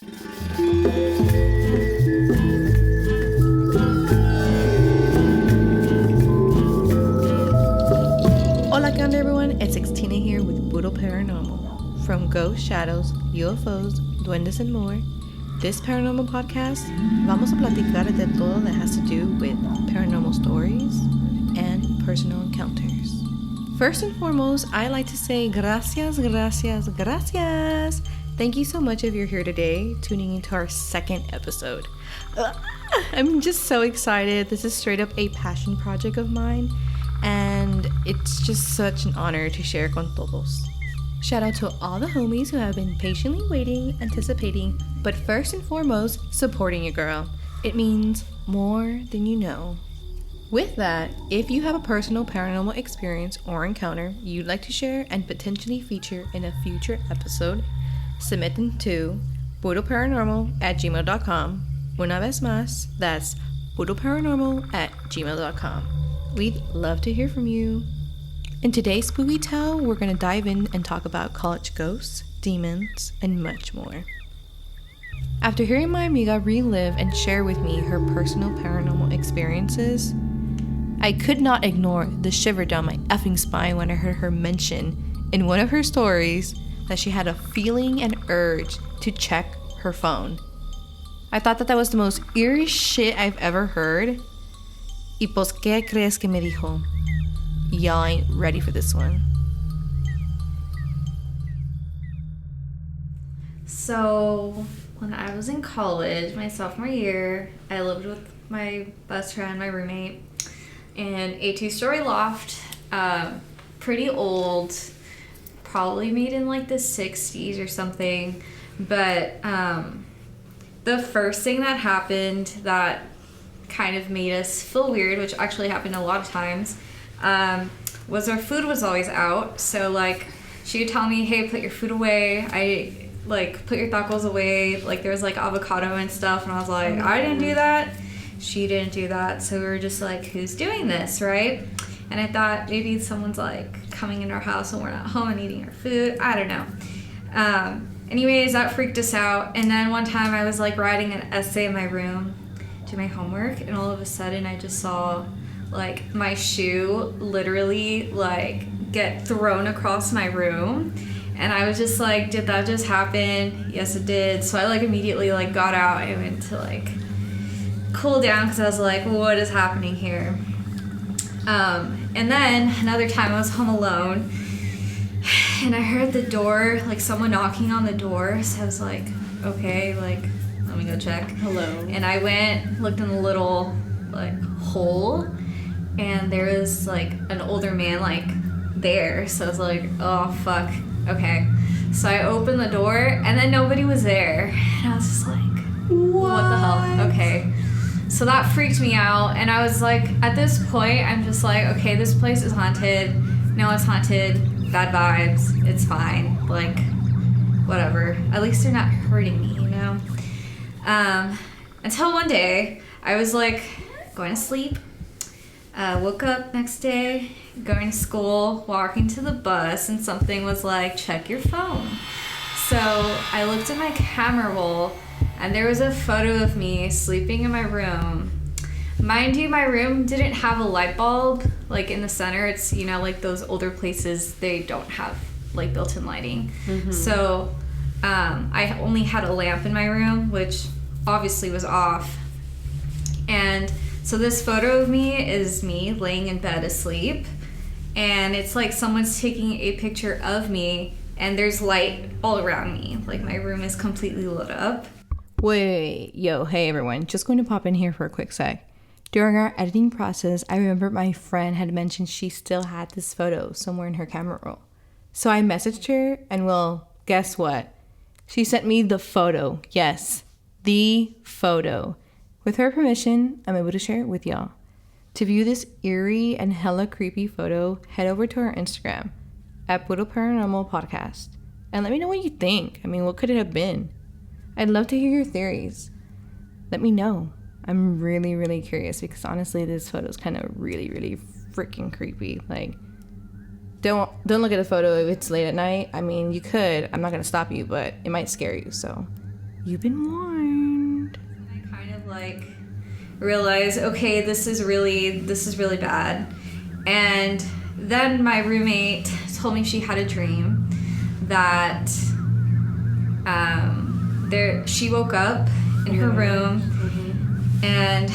Hola, ¿qué onda, everyone? It's Tina here with Puro Paranormal. From ghosts, shadows, UFOs, duendes, and more, this paranormal podcast, vamos a platicar de todo that has to do with paranormal stories and personal encounters. First and foremost, I like to say gracias, gracias, gracias. Thank you so much if you're here today, tuning into our second episode. I'm just so excited. This is straight up a passion project of mine, and it's just such an honor to share con todos. Shout out to all the homies who have been patiently waiting, anticipating, but first and foremost, supporting your girl. It means more than you know. With that, if you have a personal paranormal experience or encounter you'd like to share and potentially feature in a future episode, submit them to puroparanormal@gmail.com. Una vez más, that's puroparanormal@gmail.com. We'd love to hear from you. In today's Spooky Tell, we're going to dive in and talk about college ghosts, demons, and much more. After hearing my amiga relive and share with me her personal paranormal experiences, I could not ignore the shiver down my effing spine when I heard her mention in one of her stories that she had a feeling and urge to check her phone. I thought that was the most eerie shit I've ever heard. Y pues, ¿qué crees que me dijo? Y'all ain't ready for this one. So, when I was in college, my sophomore year, I lived with my best friend, my roommate, in a 2-story loft, pretty old, probably made in like the 60s or something. But the first thing that happened that kind of made us feel weird, which actually happened a lot of times, was our food was always out. So like she would tell me, hey, put your food away. I like put your tacos away. Like there was like avocado and stuff, and I was like, I didn't do that. She didn't do that. So we were just like, who's doing this, right? And I thought maybe someone's like coming in our house when we're not home and eating our food. I don't know. Anyways, that freaked us out. And then one time I was like writing an essay in my room, do my homework, and all of a sudden I just saw like my shoe literally like get thrown across my room. And I was just like, did that just happen? Yes, it did. So I like immediately like got out and went to like cool down because I was like, what is happening here? And then another time I was home alone and I heard the door, like someone knocking on the door. So I was like, okay, like let me go check. Hello. And I went, looked in the little like hole, and there was like an older man like there. So I was like, oh fuck, okay. So I opened the door and then nobody was there. And I was just like, what the hell? Okay. So that freaked me out, and I was like, at this point, I'm just like, okay, this place is haunted. No, it's haunted. Bad vibes. It's fine. Like, whatever. At least they're not hurting me, you know? Until one day, I was like going to sleep. Woke up next day, going to school, walking to the bus, and something was like, check your phone. So I looked at my camera roll, and there was a photo of me sleeping in my room. Mind you, my room didn't have a light bulb like in the center. It's, you know, like those older places, they don't have like built-in lighting. Mm-hmm. So I only had a lamp in my room, which obviously was off. And so this photo of me is me laying in bed asleep, and it's like someone's taking a picture of me, and there's light all around me. Like my room is completely lit up. Wait, yo, hey everyone, just going to pop in here for a quick sec. During our editing process, I remember my friend had mentioned she still had this photo somewhere in her camera roll. So I messaged her, and well, guess what? She sent me the photo. Yes, the photo. With her permission, I'm able to share it with y'all. To view this eerie and hella creepy photo, head over to our Instagram at Puro Paranormal Podcast and let me know what you think. I mean, what could it have been? I'd love to hear your theories. Let me know. I'm really, really curious because honestly, this photo is kind of really, really freaking creepy. Like, don't look at a photo if it's late at night. I mean, you could. I'm not going to stop you, but it might scare you. So, You've been warned. I kind of like realized, okay, this is really bad. And then my roommate told me she had a dream that she woke up in her room and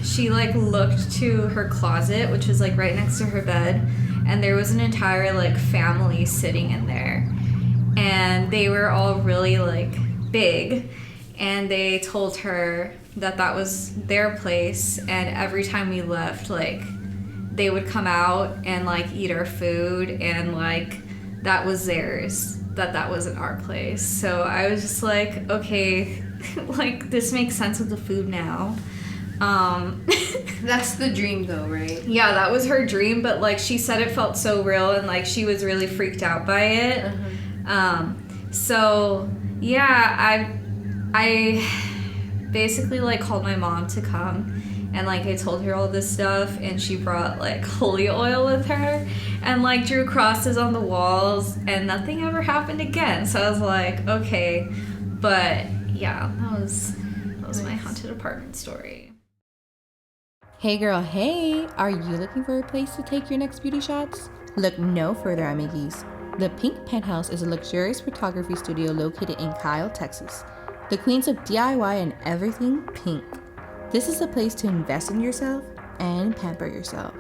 she like looked to her closet, which was like right next to her bed, and there was an entire like family sitting in there, and they were all really like big, and they told her that was their place, and every time we left, like they would come out and like eat our food, and like that was theirs, that wasn't our place. So I was just like, okay, like this makes sense with the food now. That's the dream though, right? Yeah, that was her dream, but like she said it felt so real, and like she was really freaked out by it. So yeah, I basically like called my mom to come, and like I told her all this stuff, and she brought like holy oil with her and like drew crosses on the walls, and nothing ever happened again. So I was like, okay. But yeah, that was my haunted apartment story. Hey girl, hey! Are you looking for a place to take your next beauty shots? Look no further, amigues. The Pink Penthouse is a luxurious photography studio located in Kyle, Texas. The queens of DIY and everything pink. This is a place to invest in yourself and pamper yourself.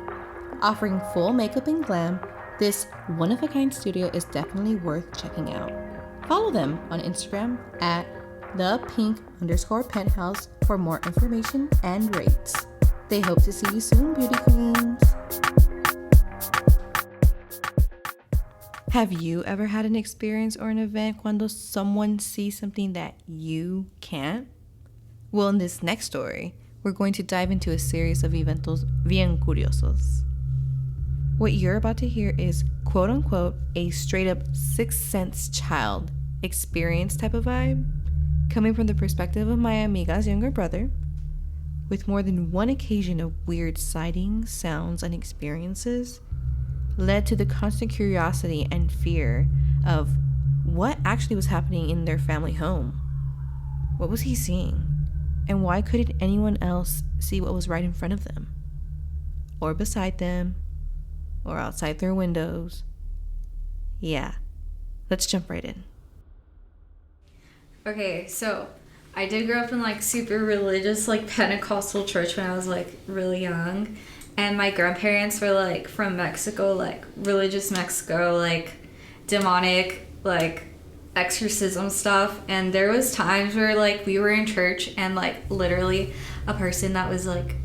Offering full makeup and glam, this one-of-a-kind studio is definitely worth checking out. Follow them on Instagram at @thepink_penthouse for more information and rates. They hope to see you soon, beauty queens. Have you ever had an experience or an event cuando someone sees something that you can't? Well, in this next story, we're going to dive into a series of eventos bien curiosos. What you're about to hear is quote unquote a straight up sixth sense child experience type of vibe, coming from the perspective of my amiga's younger brother, with more than one occasion of weird sightings, sounds, and experiences, led to the constant curiosity and fear of what actually was happening in their family home. What was he seeing? And why couldn't anyone else see what was right in front of them? Or beside them? Or outside their windows? Yeah, let's jump right in. Okay, so I did grow up in like super religious, like Pentecostal church when I was like really young, and my grandparents were like from Mexico, like religious Mexico, like demonic, like exorcism stuff. And there was times where like we were in church and like literally a person that was like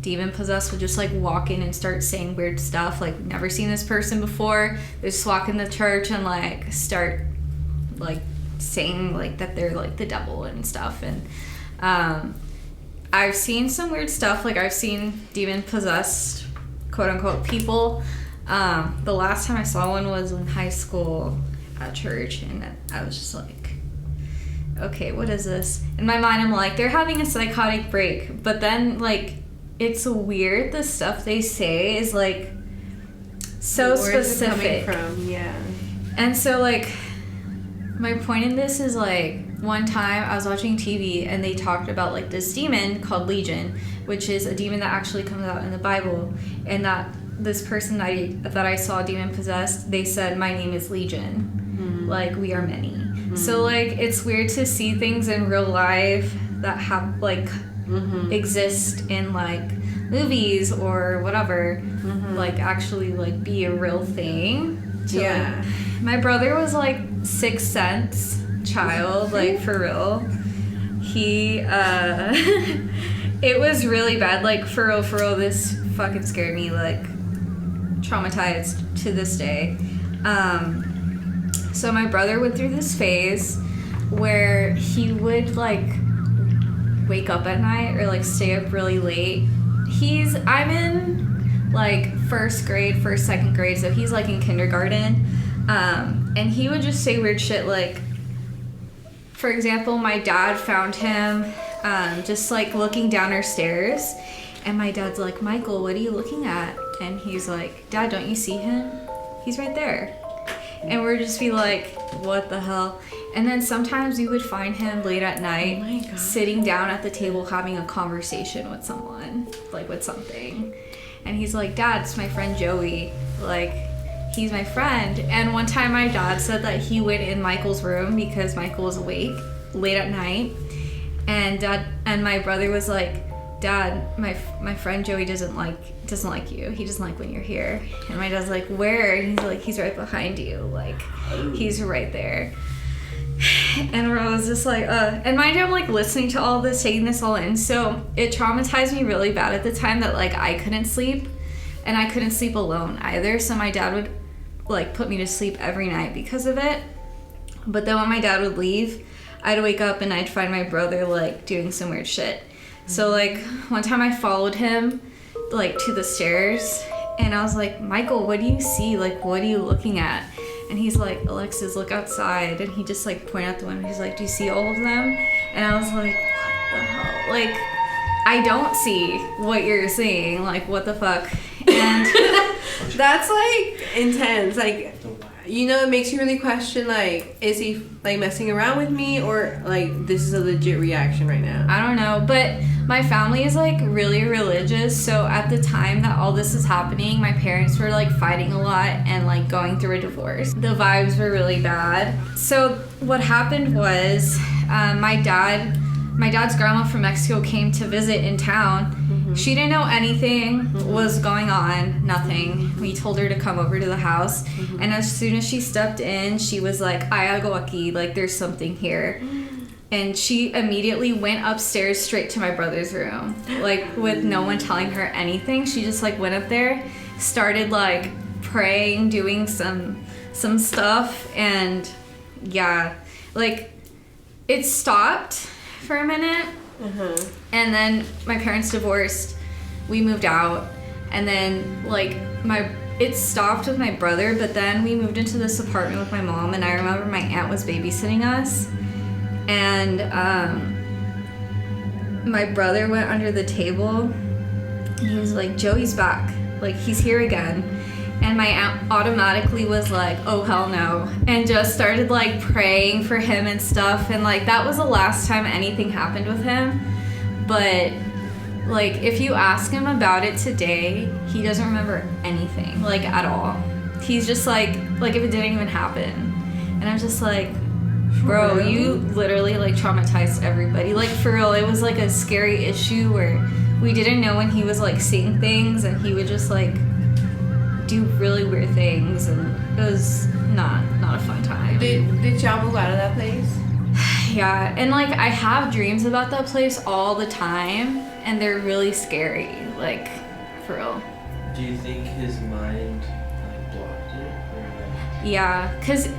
demon possessed would just like walk in and start saying weird stuff. Like, we've never seen this person before. They just walk in the church and like start like saying like that they're like the devil and stuff. And I've seen some weird stuff. Like, I've seen demon possessed quote unquote people. The last time I saw one was in high school at church, and I was just like, okay, what is this? In my mind I'm like, they're having a psychotic break. But then like, it's weird, the stuff they say is like so specific. Where's it coming from? Yeah. And so like, my point in this is like, one time I was watching TV and they talked about like this demon called Legion, which is a demon that actually comes out in the Bible, and that this person that I saw demon possessed, they said, my name is Legion. Like, we are many. So like, it's weird to see things in real life that have like exist in like movies or whatever, like actually like be a real thing. So, yeah. Like, my brother was like sixth sense child, like for real. He it was really bad, like for real, this fucking scared me, like traumatized to this day. So my brother went through this phase where he would like wake up at night or like stay up really late. I'm in like first, second grade, so he's like in kindergarten. And he would just say weird shit, like, for example, my dad found him just like looking down our stairs, and my dad's like, Michael, what are you looking at? And he's like, Dad, don't you see him? He's right there. And we're just be like, what the hell? And then sometimes you would find him late at night, Oh my God. sitting down at the table having a conversation with someone, like with something. And he's like, Dad, it's my friend Joey. Like, he's my friend. And one time my dad said that he went in Michael's room because Michael was awake late at night. And my brother was like, Dad, my friend Joey doesn't like you. He doesn't like when you're here. And my dad's like, where? And he's like, he's right behind you. Like, he's right there. And I was just like, and mind you, I'm like listening to all this, taking this all in. So it traumatized me really bad at the time that like I couldn't sleep, and I couldn't sleep alone either. So my dad would like put me to sleep every night because of it. But then when my dad would leave, I'd wake up and I'd find my brother like doing some weird shit. So like one time I followed him like to the stairs, and I was like, Michael, what do you see? Like, what are you looking at? And he's like, Alexis, look outside. And he just like pointed out the window. He's like, do you see all of them? And I was like, what the hell? Like, I don't see what you're seeing. Like, what the fuck? And That's like intense. Like, you know, it makes you really question, like, is he like messing around with me, or like this is a legit reaction right now? I don't know, but my family is like really religious, so at the time that all this is happening, my parents were like fighting a lot and like going through a divorce. The vibes were really bad. So what happened was my dad's grandma from Mexico came to visit in town. She didn't know anything was going on, nothing. We told her to come over to the house, and as soon as she stepped in, she was like, hay algo aquí, like there's something here. And she immediately went upstairs straight to my brother's room, like with no one telling her anything. She just like went up there, started like praying, doing some stuff, and yeah, like it stopped for a minute. And then my parents divorced, we moved out, and then like it stopped with my brother, but then we moved into this apartment with my mom, and I remember my aunt was babysitting us, and my brother went under the table, and he was like, Joey's back, like he's here again. And my aunt automatically was like, oh hell no, and just started like praying for him and stuff. And like that was the last time anything happened with him. But like if you ask him about it today, he doesn't remember anything, like at all. He's just like if it didn't even happen. And I'm just like, bro, you literally like traumatized everybody. Like for real, it was like a scary issue where we didn't know when he was like seeing things, and he would just like do really weird things, and it was not a fun time. Did y'all move out of that place? Yeah, and like I have dreams about that place all the time, and they're really scary, like for real. Do you think his mind like blocked it, or like? Yeah, cause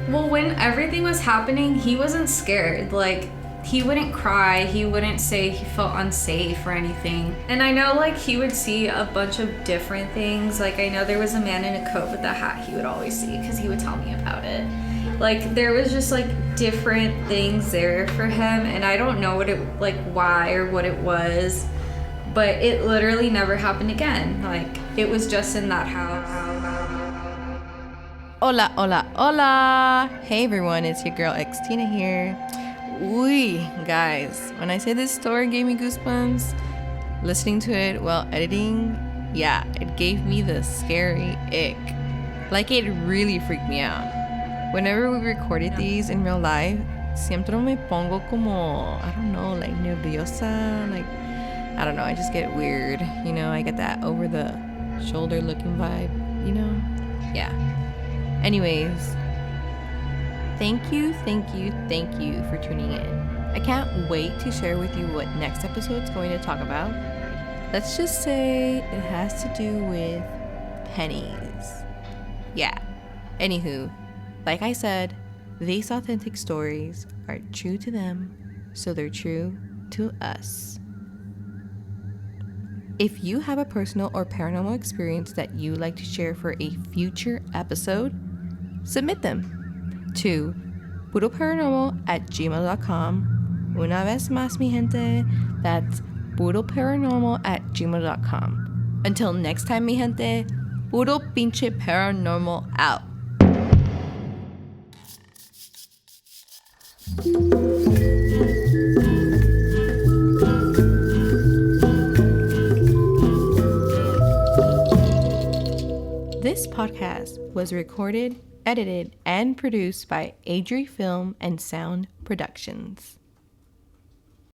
well, when everything was happening, he wasn't scared. Like he wouldn't cry, he wouldn't say he felt unsafe or anything. And I know like he would see a bunch of different things. Like I know there was a man in a coat with a hat he would always see, because he would tell me about it. Like there was just like different things there for him, and I don't know what it, like why or what it was, but it literally never happened again. Like it was just in that house. Hola, hola, hola. Hey everyone, it's your girl X Tina here. Uy, guys, when I say this story gave me goosebumps, listening to it while editing, yeah, it gave me the scary ick. Like it really freaked me out. Whenever we recorded these in real life, siempre me pongo como, I don't know, like nerviosa, like, I don't know, I just get weird, you know, I get that over the shoulder looking vibe, you know? Yeah. Anyways, thank you for tuning in. I can't wait to share with you what next episode's going to talk about. Let's just say it has to do with pennies. Yeah. Anywho, like I said, these authentic stories are true to them, so they're true to us. If you have a personal or paranormal experience that you'd like to share for a future episode, submit them to puroparanormal@gmail.com. Una vez más, mi gente, that's puroparanormal@gmail.com. Until next time, mi gente, puro pinche paranormal out. This podcast was recorded, edited, and produced by Adri Film and Sound Productions.